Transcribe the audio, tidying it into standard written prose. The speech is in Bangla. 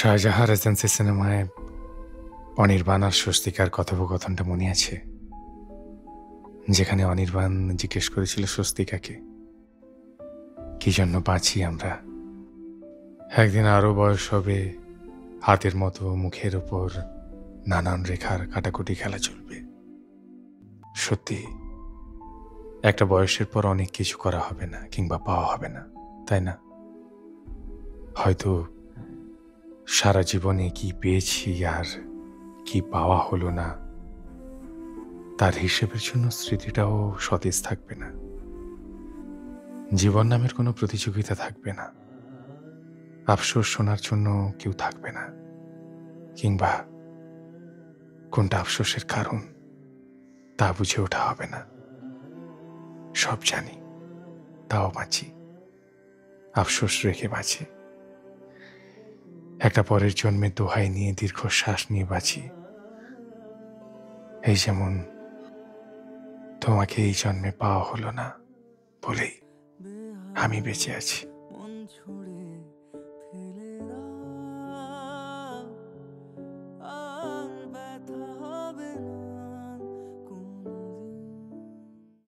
শাহজাহান এজেন্সি সিনেমায় অনির্বাণ আর স্বস্তিকার কথোপকথনটা মনে আছে, যেখানে অনির্বাণ জিজ্ঞেস করেছিল স্বস্তিকাকে কি জন্য বাঁচি আমরা। একদিন আরো বয়স হবে, হাতের মতো মুখের উপর নানান রেখার কাটাকুটি খেলা চলবে। সত্যি একটা বয়সের পর অনেক কিছু করা হবে না কিংবা পাওয়া হবে না, তাই না? হয়তো সারা জীবনে কি পেয়েছি আর কি পাওয়া হলো না, তার হিসেবের জন্য স্মৃতিটাও সতেজ থাকবে না। জীবন নামের কোনো প্রতিযোগিতা থাকবে না, আফসোস শোনার জন্য কেউ থাকবে না, কিংবা কোনটা আফসোসের কারণ তা বুঝে ওঠা হবে না। সব জানি, তাও বাঁচি, আফসোস রেখে বাঁচি। একটা পরের জন্মে দোহাই নিয়ে দীর্ঘশ্বাস নিয়ে বাঁচি। এই যেমন তোমাকে এই জন্মে পাওয়া হলো না বলেই আমি বেঁচে আছি।